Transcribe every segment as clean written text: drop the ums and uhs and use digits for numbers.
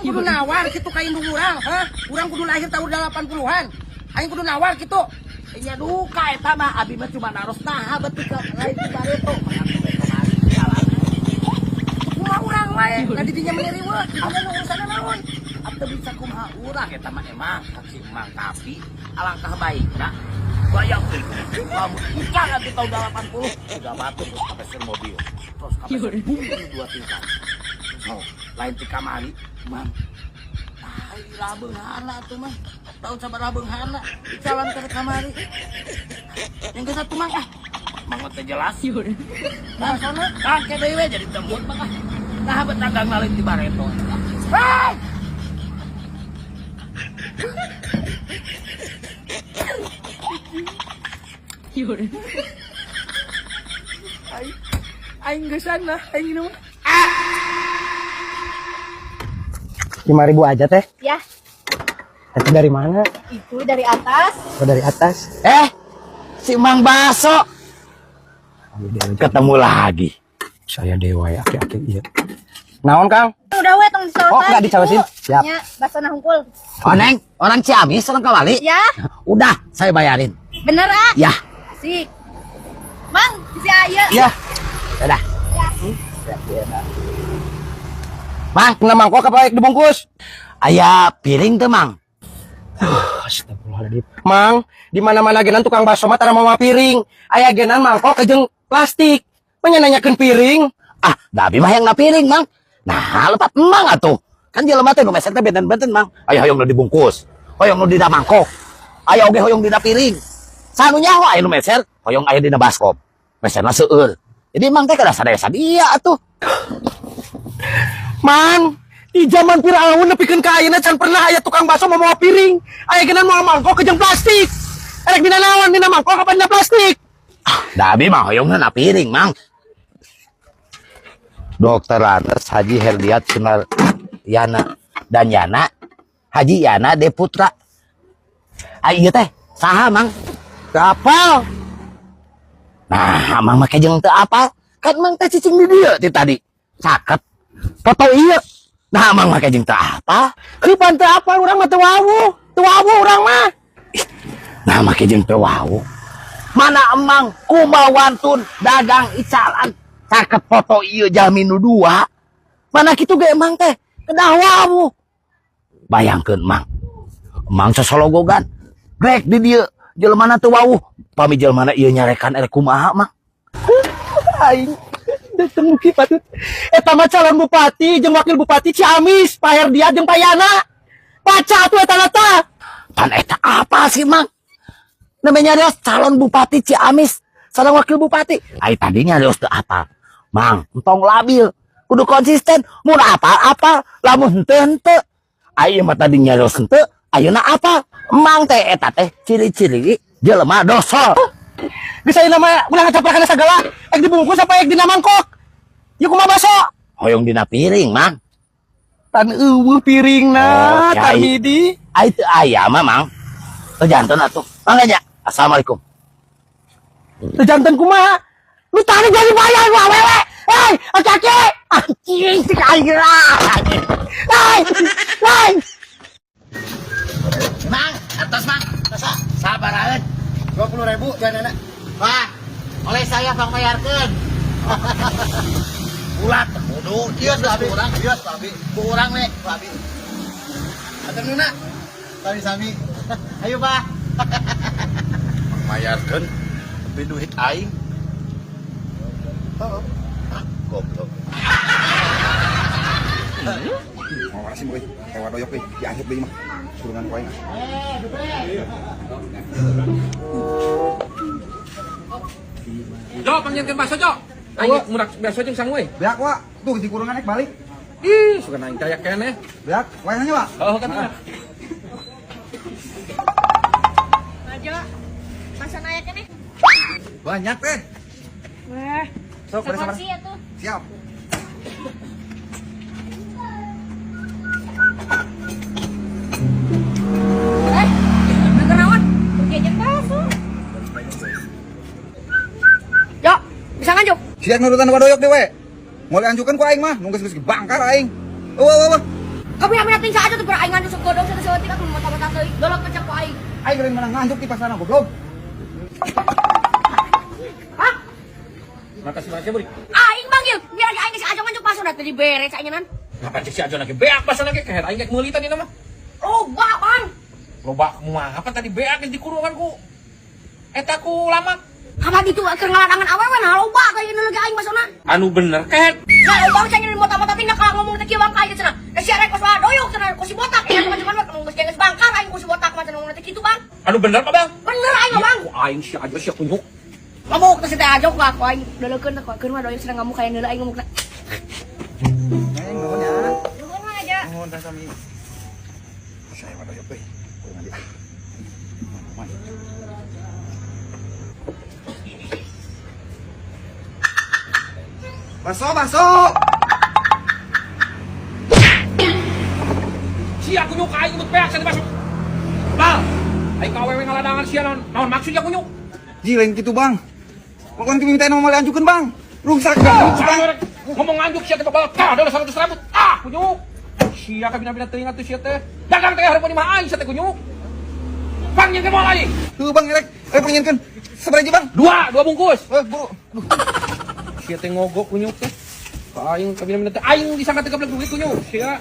kudu nawar gitu ka indung urang, hah? Urang kudu lahir tahun 80-an. Aing kudu nawar gitu. Nya duka eta mah abi mah cuma naros naha beuti ka lain ti bareto. Kumaha urang wae, da didinya meniriweuh. Ada nu urusana naon? Atau bisa kumaha urang eta mah emang si emang tapi alangkah baikna bayangkeun kamu ikan nanti tahun 80 udah batu terus kapeser mobil terus kapeser bumi 2 tingkat so lain ti kamari mang ai rabeunghana tuh mah tahun sabaraha beunghana jalan ke kamari yang ke satu mang mang teh jelas nah sono kake deui we jadi tembut mah nah betagang lain ti bareto hei Aing geus sana, aing nu. 5.000 aja teh. Ya, Itu dari mana? itu dari atas. Oh, dari atas. Si Mang Baso ketemu lagi. Saya dewa ya, aki-aki iya. Naon, Kang? Udah we tong disawasan. Oh, enggak dicawasin. Siap. Ya, basana hungkul. Oh, Neng, orang Ciamis, orang Kawali. Ya, Udah, saya bayarin. bener ah. Ya, Asik. Mang, si Aya. Ya. dadah. Mang, kena mangkok apa yang dibungkus? Aya piring tuh, Mang. Astagfirullahaladzim. Mang, di mana-mana genan tukang bakso mah tara mama piring. Aya genan mangkok kejeng plastik. Menyananyakeun piring. Ah, dabi mah yang na piring, Mang. Nah, lepat emang atuh. Kan jelema teh nu mesen teh benten-benten, Mang. Aya hoyong nu dibungkus. Hoyong nu dina mangkok. Aya oge hoyong dina piring. Sanu nyaho aya nu meser, hoyong aya dina baskom. Meserna seueur. Jadi Mang teh kada sadaya sadia atuh. Mang, di zaman Firaun nepikeun ka ayeuna can pernah aya tukang bakso mau mawa piring. Aya genan mau mangkok kejeng plastik. Erek dina naon dina mangkok apa dina plastik? Dabi mah hoyongna na piring, Mang. Dokter Lates Haji Herdiat Sunar Yana dan Yana Haji Yana De Putra. Ieu teh saha, Mang? Teu apal. Nah, Mang make jeung teu apal. Kan Mang teh cicing di dieu ti tadi. Caket. Foto ieu. Nah, Mang make jeung teu apal. Ripan teu apal urang mah teu wawuh. Teu wawuh urang mah. Nah, make jeung teu wau. Mana emang kumawantun dagang icalan. Caket foto ieu jalmi nu dua. Mana kitu ge emang teh kedah wawuh. Bayangkeun, Mang. Emang sesologogan. Grek di dieu jelemana teu wawuh. Pami jelmana ieu nyarekan erek kumaha, Mang? Aing dateng mugi patut. Eta mah calon bupati jeung wakil bupati Ciamis, Pak Herdiat jeung Pak Yana. Baca atuh eta nata. Pan eta apa sih, Mang? Namanya nyarios calon bupati Ciamis, sareng wakil bupati. Ai tadi nyarios teu apa? Mang, entong labil. Kudu konsisten. Mun apa-apa, lamun henteu. Ai mah tadi nyarios henteu, ayeuna apa? Mang teh eta teh ciri-ciri jelema dosol. Geus ayeuna mah ulah ngacaprakan sagala. Ek dibungkus apa ek dina mangkok? Ieu kumaha baso? Hoyong dina piring, Mang. Tan eueuh piringna, Oh, tan Kyai. hidi. Ai teu aya mah, Mang. Teu janten atuh. Mangga. Assalamualaikum. Teu janten kumaha? Lu tadi jadi bayar lu awewe. Hei, aki-aki. Anjing si kaira. Hei, hei. Mang, atas, Mang. Tasa, sabaraeun. 20.000 jangan anak. Pak, oleh saya Bang bayarkeun. Ulat kudu Kios babi, kurang kios babi, kurang we. babi. Ada nuna. Tadi sami. Ayo, Pak. Bayarkeun tapi duit aing. Oh. Goblok. Mau kasih boy. Kayak doyok euy, diakhir deui mah. Surungan poe. Jo, panggilkeun bakso, Jo. Aing murak bakso jeung sang we. Beak wa, tuh di kurungan naik balik. Ih, suka naing kayak keneh. Beak, wae nanya wa. Oh, kan. Aja. Basana aya keneh. Banyak teh. Wah, Sok, boleh sabar. sih atuh. Siap. Kenaon? Pergi jeung baso. Jo, bisa nganjuk. Siap nurutan wa doyok deh we. Mau dianjukan ku aing mah, nunggu geus bangkar aing. Eueuh. Kami natin sa aja tuh pero aing ngandung segodong sa sewetik aku mata-mata teuing. Dolok kecap ku aing. Aing keren menang nganjuk di pasar goblok. Hah? Makasih banyak ya, Buri. Aing manggil, biar aing si aja nganjuk pasar tadi beres aing nan. Ngapain si Ajo lagi beak bahasa lagi kayak aing kayak meuli tadi nama. Oh, Bang. Loba kumaha apa tadi beak di kurungan ku. Eta ku lama. Kapan itu keur ngaladangan awewe nah loba kayak ini lagi aing masona. Anu bener kayak. Nah, loba cenah di mata-mata tinggal kalau ngomong teh kieu bang kayak cenah. Da si arek kos doyok cenah ku si botak ya macam-macam geus geus bangkar aing ku si botak macam ngomong teh kitu bang. Anu bener apa bang? Bener aing bang. Ku aing si Ajo si kunyuk. Ngomong teh teh aja ku aku aing deulekeun ku keur mah doyok cenah ngamuk kayak neula aing ngomong teh. Aing nuhun ya. Nuhun mah aja. Nuhun tah sami. Saya mah doyok euy. Kurang dia. Masuk. Si kunyuk aing ikut beak sana masuk. Bang, aing ka awewe ngaladangan sia naon maksudnya kunyuk? Ji lain gitu, Bang. Kok kan minta nomor lanjukeun, Bang? Rusak Bang. Ngomong nganjuk sia teh babal ka ada 100 ribu. Ah, kunyuk. Sia ka bina-bina teuing atuh sia teh. Dagang teh hareup mah aing sia teh kunyuk. Bang yang mau aing. Tuh, Bang, rek. Pengenkeun. Sabaraha, Bang? Dua bungkus. Buru. Sia teh ngogok kunyuk teh. Ka aing ka bina-bina teh aing disangka teh gablek duit kunyuk. Sia.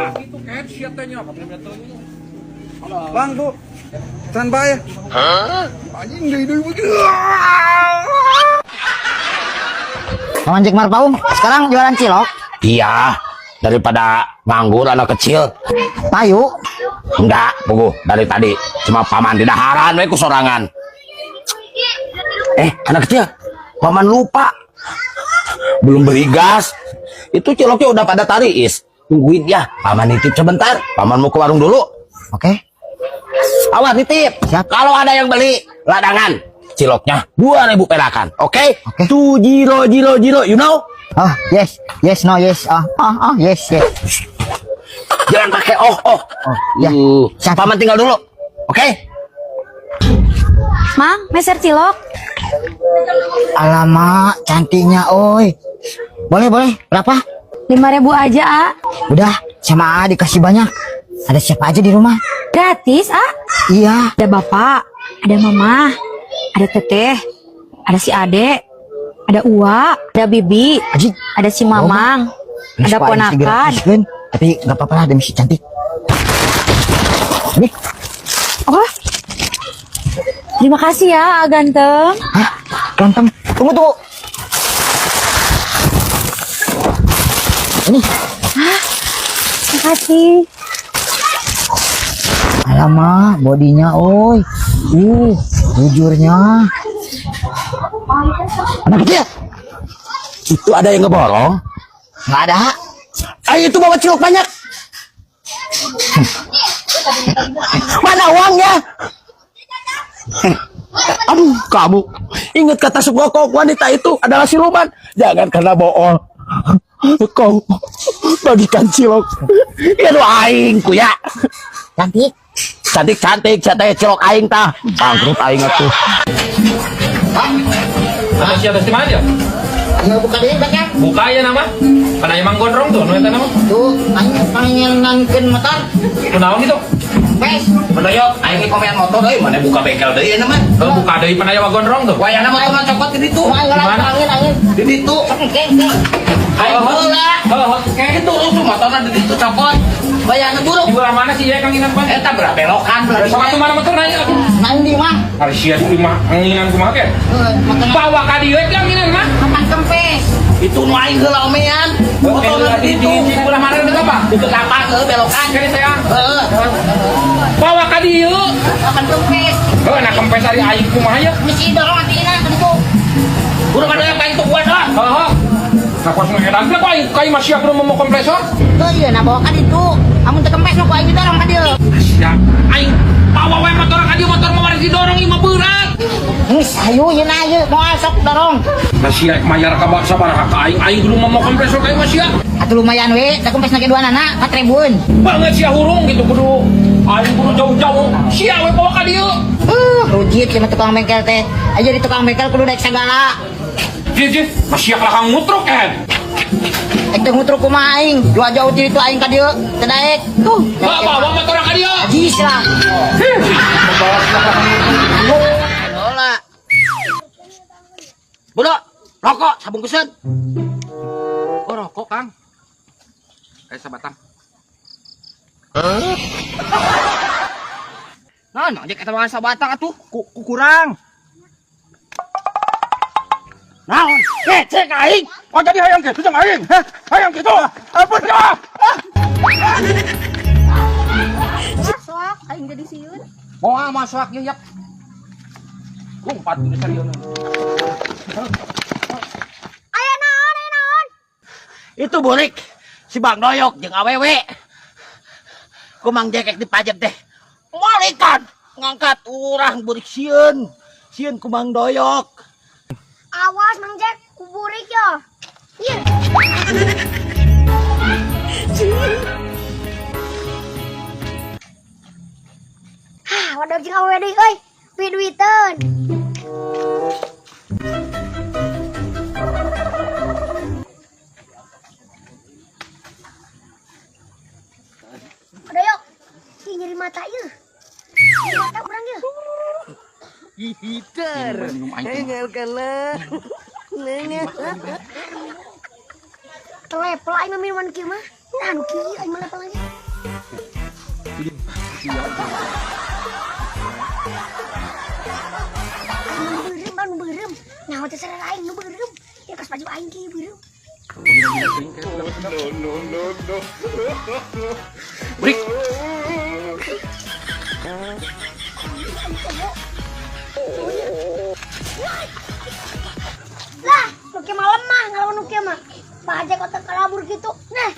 Ah, itu kan sia teh nya ka bina-bina teuing. Bang, tuh. Standby ya. Hah? Anjing deui begini. Paman Jack Marpaung, sekarang jualan cilok. Iya, daripada nganggur anak kecil. Payu. Enggak, Pugu, dari tadi cuma paman di daharan we ku sorangan. Anak kecil, paman lupa. Belum beli gas. Itu ciloknya udah pada tariis. Tungguin ya, paman nitip sebentar. Paman mau ke warung dulu. Oke. Awas nitip. Siap. Kalau ada yang beli ladangan, ciloknya 2.000 perakan. Oke? Oke. Tuh jiro, you know? Oh, yes, no, yes. Yes. Jangan pakai oh. Oh, ya. Siap. Paman tinggal dulu. Oke? Mang, meser cilok. Alamak, cantiknya, oi. Boleh. Berapa? 5.000 aja, A. Udah, sama A dikasih banyak. Ada siapa aja di rumah? Gratis, A. Iya. Ada bapak, ada mama, ada teteh, ada si ade, ada Uwa, ada bibi, Aji, ada si mamang, ada ponakan. Tapi nggak apa-apa lah demi si cantik. Ini, Oh, terima kasih ya, A ganteng. hah, ganteng. Tunggu. Ini, Terima kasih. alamak, bodinya, oi. Jujurnya. Anak kecil. Itu ada yang ngeborong. Nggak ada. Ayo itu bawa cilok banyak. Mana uangnya? Aduh, kamu ingat kata sukokok wanita itu adalah siluman. Jangan karena bohong. Kau bagikan cilok. Ya lu aing ku ya. Cantik cilok aing tah. Bangkrut aing atuh. Ada si atas di mana dia? Buka deh, banyak. Buka ya nama. Kana emang gondrong tuh, nu eta nama. Tuh, pengen nangkin motor. Kunaon itu? Pes. Bener yo, aing komen motor deui mana buka bengkel deui nama. Buka deui panaya gondrong tuh. Wayana motor mah copot di ditu. Angin. Di ditu. Aing heula. Kayak gitu lu motorna di ditu copot. Wayana buruk. Di belah mana sih ya Kang Inan pan? Eta belah belokan belah. Sok atuh mana motor nanya. Nang di mah. Ari sia di mah anginan kumaha ke? Bawa ka dieu Kang Inan mah. Makan kempes. Itu nu aing heula omean. Motorna di ditu. Di belah mana itu apa? Itu apa ke belokan. Kali saya. Heeh. Bawa ka dieu. Makan kempes. Nah kempes ari aing kumaha ya? Misi dorong atina itu. Kudu kada yang itu gua dah. Heeh. Nah pas ngedan kok aing kai masih aku mau kompresor. Oh iya, nah bawa kan itu. Amun teu kempes nu ku aing dorong ka dieu. Ya, aing bawa wae motor ka dieu motor mah mari didorong ieu mah berat. Geus hayu yeuna ayeuna moal sok dorong. Masih mayar ka baksa sabaraha ka aing kudu mau kompresor kai masih. Atuh lumayan we, da kempes nage duanana 4.000-an. Banget sia hurung gitu kudu aing kudu jauh-jauh. Sia we bawa ka dieu. Rujit sama tukang bengkel teh. Aja di tukang bengkel kudu daek segala. Jih, masih kalah kang mutruk kan. Aing teh ngutru kumaha aing. Jauh-jauh ti itu aing ka dieu teu daek. Tuh. Bawa motor ka dia. Jis lah. Lola. Budak, rokok sabungkuseun. Oh, rokok, Kang. Sabatang. Naon, jek eta mah sabatang atuh. Kurang. Naon? Cek aing. Oh, jadi hayang gitu jeung aing. Heh, hayang gitu. Ampun ya. Masuk, aing jadi siun. Moal masuk ya. Kumpat ini serius. Aya naon, aya naon? Itu burik si Bang Doyok jeung awewe. Kumang jekek dipajak teh. Malikan ngangkat urang burik sieun. Sieun kumang Doyok. Awas Mang Jack, kuburik ya. Iya. Hah, waduh jeung awewe deui euy. Duit-duiteun. Udah yuk. Ih, nyeri mata ieu. Nyeri mata urang ieu. Hiter. Engel kala. Nanya. Telepel aing mah minuman kieu mah. Nah, nu kieu aing mah lepel aja. Nu beureum. Nah, teh sareng aing nu beureum. Ya kas baju aing kieu beureum. Brik. Lah, nu kieu mah lemah ngalawan nu kieu mah. Pajak otak kalabur gitu. Nah,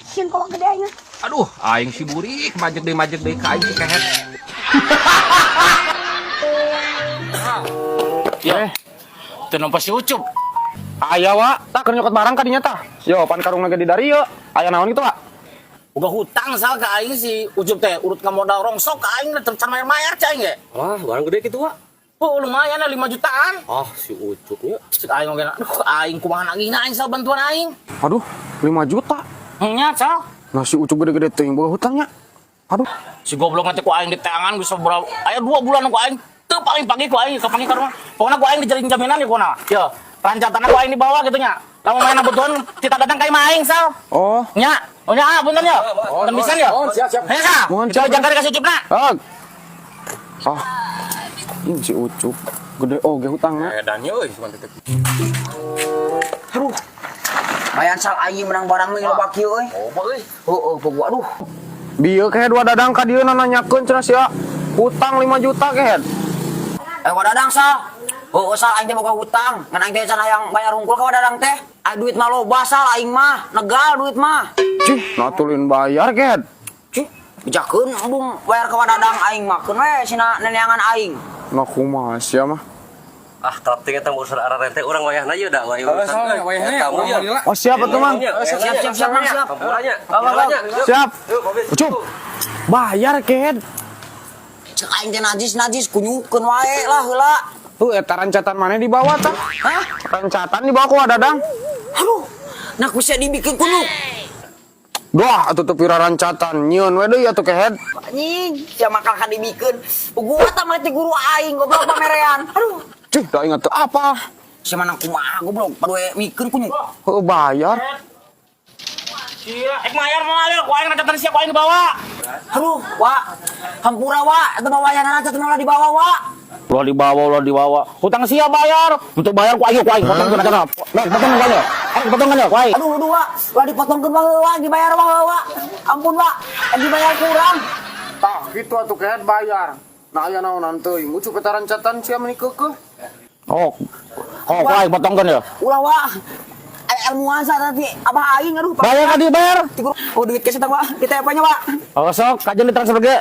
sieun kok gedeanya. Aduh, aing si burik majek deui ka aing si kehet. Ya. Teu nampa si Ucup. Aya wa, tak keur nyokot barang ka dinya tah. Yo, pan karung lagi di dari yo. Aya naon kitu, Pak? Uga hutang sal ka aing si Ucup teh urut ka modal rongsok ka aing teu can mayar-mayar ca aing ge. Wah, barang gede gitu, Wak. Oh, lumayan lah 5 jutaan. Ah, si Ucupnya. Cek aing oge na. Aduh, aing kumaha nagihna aing sal bantuan aing. Aduh, 5 juta. Nya sal. Nah si Ucup gede-gede teuing boga hutangnya. Aduh, Si goblok nanti ku aing di tangan bisa berapa? Aya 2 bulan ku aing. Teu paling pagi ku aing kapangi ka rumah. Pokona ku aing dijalin jaminan ya kunaon. Yo, rancatan aku aing dibawa gitu nya. Lamun main kebetulan kita datang ka imah aing sal. oh, Nya, oh nya bener ya. Kan bisa ya. Siap. Heh sal. Mohon Kita siap. jangkar ka si Ucupna. ini si Ucup gede oge hutangnya. Edannya, euy, cuma tetep. Aduh. Bayan sal aing menang barang mah loba kieu euy. Oh, euy. Heueuh, bogo aduh. Bieu kayak dua dadang ka dieu nanyakeun cenah sia. Hutang 5 juta kehet. Wadadang sal. Heueuh sal aing teh boga hutang. Ngan aing teh can hayang bayar hungkul ka wadadang teh. Duit mah loba sal aing mah. Negal duit mah. Cih, natulin bayar kehet. Cih, bijakeun embung bayar ka wadadang aing mah. Keun we sina neneangan aing. Nah kumaha sia mah. Ah, kalau tinggal tang urusan arah rente orang wayahna ieu da wayah urusan. Kamu ya. Oh siap atuh mang. Siap Mang, siap. Kampuranya. Siap. Ucup. Bayar kehet. Cek aing teh najis kunyukeun wae lah heula. Eta rancatan mana dibawa tah? Hah? Rancatan dibawa ku wadadang. Aduh. Nah bisa dibikin kunyuk. Doah atuh teu pira rancatan. Nyieun we deui atuh kehet. Anjing, sia makal ka dibikeun. Gua tah mah teh guru aing goblok pamerean. Aduh. Cih, da ingat teu apa. Sia manang kumaha goblok padue mikeun kunyuk. Heuh bayar. Sia, mayar mah aya ku aing rancatan sia ku aing dibawa. Aduh, Wak. Hampura, Wak. Eta mah wayahna rancatan ulah dibawa, Wak. Ulah dibawa. Hutang sia bayar. Untuk bayar ku aing potongkeun aja. Nah, potongkeun aja. Potongkeun aja ku aing. Aduh, Wak. Ulah dipotongkeun mah Wak, dibayar mah Wak. Ampun, Wak. Dibayar kurang. Tah, kitu atuh kehet bayar. Nah aya naonan teuing. Ucup eta rancatan sia meni keukeuh. Oh, ku aing potongkeun ya. Ulah, Wak. Ilmuwan sa tadi apa aing aduh. Bayar ka dibayar. Oh, duit cash eta, Wak. Kita apa-nya, Wak. Oh, sok kajen ditransfer ge.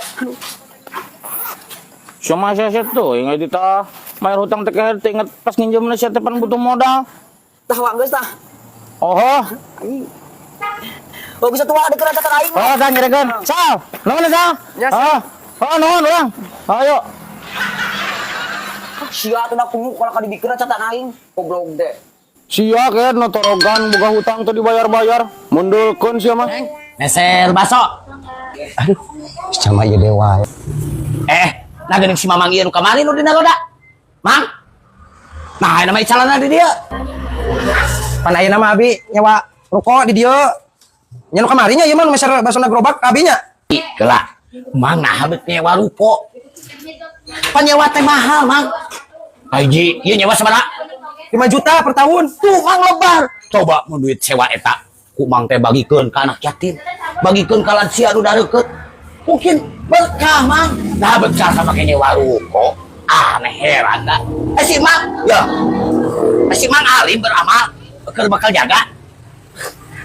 Sama saya tuh, ingat kita bayar hutang teh ingat pas nginjem sia teh pan butuh modal. Tah, Wak, geus tah. Oh, Anjing. Oh, bisa tuh, Wak, deket rancatan aing. Wak. oh kan nyerekeun. Sal, nuhun Sal. Oh, nuhun urang. Ayo. Sia teh kunyuk kalau ka dibikeun rancatan aing. Goblok deh. Sia kan notorogan boga hutang teu dibayar-bayar. Mundulkeun sia mah. Mesel baso. Aduh, sama ieu dewa. Nah geuning si Mamang ieu nu kamari nu dina loda. Mang. Nah, nama calana di dia. Pan ayeuna mah abi nyawa ruko di dieu. Nya nu kamari nya ieu mah nu meser basona gerobak abinya. Gelah. Mang nah habet nyewa ruko. Panyewa teh mahal, Mang. Haji, ieu nyewa sabaraha? 5 juta per tahun. Tuh, Mang lebar. Coba mun duit sewa eta ku Mang teh bagikeun ka anak yatim. Bagikeun ka lansia nu dareukeut. Mungkin berkah, Mang. Nah, berkah sama kayak nyewa ruko. Aneh heran dah. Si Mang, ya. Si Mang alim beramal. Keur bakal jaga.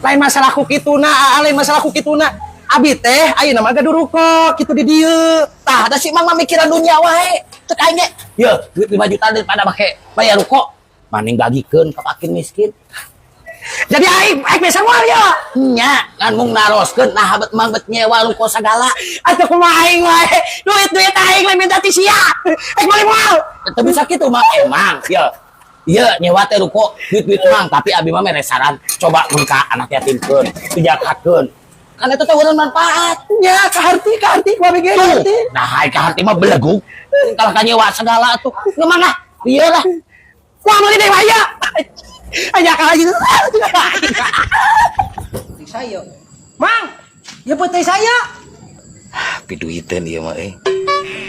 Lain masalah ku kituna, lain masalah ku kituna. Abi teh ayeuna mah gaduh ruko kitu di dieu. Tah, da si Mang mah mikiran dunia wae. Cek aing ge. Ya, duit 5 juta daripada make bayar ruko. Maning bagikeun ka fakir miskin. Jadi aing bisa moal ya. Nya, kan mung naroskeun nah habet Mang bet nyewa ruko sagala. Atuh kumaha aing wae. Duit aing lain minta ti sia. Balik moal. Teu bisa kitu Mang emang. Ya. Iya nyewa teh ruko duit Mang, tapi abi mah mere saran coba mun ka anak yatimkeun, dijagakeun. Kan eta teh urang manfaatnya Ka harti ku abi ge harti. Nah, ai ka harti mah beleguk. Kalau ka nyewa segala tuh. Ngemang lah. Iyalah. Wah mali dewa ya. Aya ka lagi. Saya. Mang, ya putih saya. Piduiteun ieu mah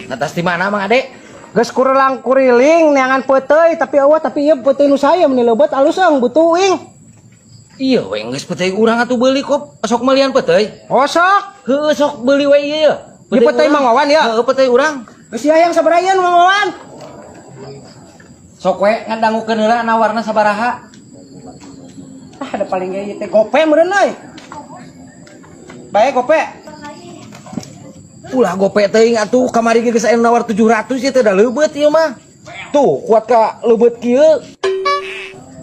Atas di mana Mang Ade? Geus kurelang kuriling neangan peuteuy tapi eueuh tapi ieu peuteuy nu saya meni leubeut alus ang butuh uing. Iya we geus peuteuy urang atuh beuli kok sok malian peuteuy. Oh sok. Heueuh sok beuli we ieu. Ieu peuteuy Mang Wawan ya. Heueuh peuteuy urang. Geus hayang sabaraha ieu Mang Wawan? Sok we ngadangukeun heula nawarna sabaraha. Ada paling gaya teh gope meureun euy. Bae gope. Ulah gope teuing atuh kamari geus aya nawar 700 ieu teh da leubeut ieu mah. Tuh kuat ka leubeut kieu.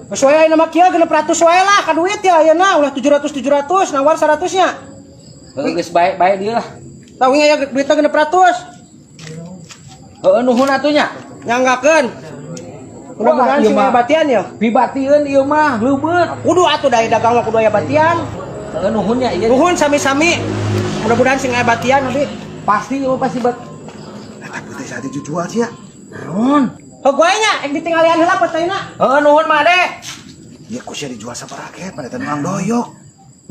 Geus wae ayeuna mah kieu 600 wae lah ka duit ya ayeuna ulah 700 nawar 100 nya. Geus bae dieu lah. Tau nya ya duit 600. Heueuh nuhun atuh nya. Nyanggakeun. Mudah-mudahan sing aya batian ya. Pibatieun ieu mah leubeut. Kudu atuh dari dagang mah kudu aya batian. Heueuh nuhun nya ieu. Nuhun sami-sami. Mudah-mudahan sing aya batian abi. Pasti ieu pasti bat. Eta putih saya dijual sia. Naon? Heuh nya yang ditinggalian heula peuteuina. Heueuh nuhun Made. Ieu ku sia dijual sabaraha ke pada teh nu ang doyok.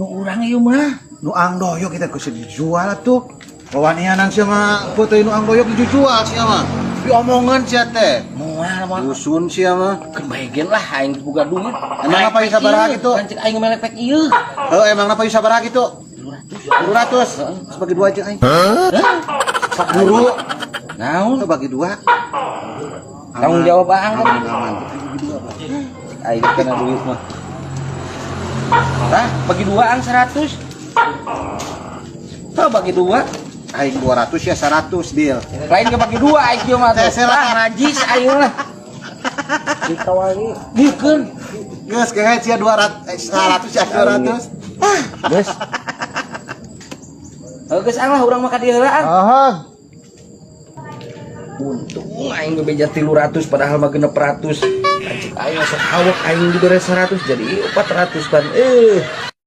Nu urang ieu mah. Nu ang doyok kita ku sia dijual atuh. Wawanianan sia mah putih nu ang doyok dijual sia mah. Diomongan sia teh. Moal mah. Dusun sia mah. Kebagian lah aing boga duit. Emang apa ieu sabaraha kitu? Kan cek aing melepek ieu. Emang apa ieu sabaraha kitu? 200. Bagi dua aja aing. Sok buru. Naon? Bagi dua. Tanggung jawab aang kan. Aman. Aing kena duit mah. Tah, bagi dua ang 100. Tah bagi dua. Aing 200 ya 100 deal. Lain ke bagi dua aing kieu mah. Serah najis aing mah. Dikawali. Dikeun. Geus kehe sia 200 100 ya 200. Geus. Geus ang lah urang mah ka dieu heula ang. Ahah. Untung aing bebeja 300 padahal mah 600. Anjing aing sok hawak aing dibere 100 jadi 400 kan.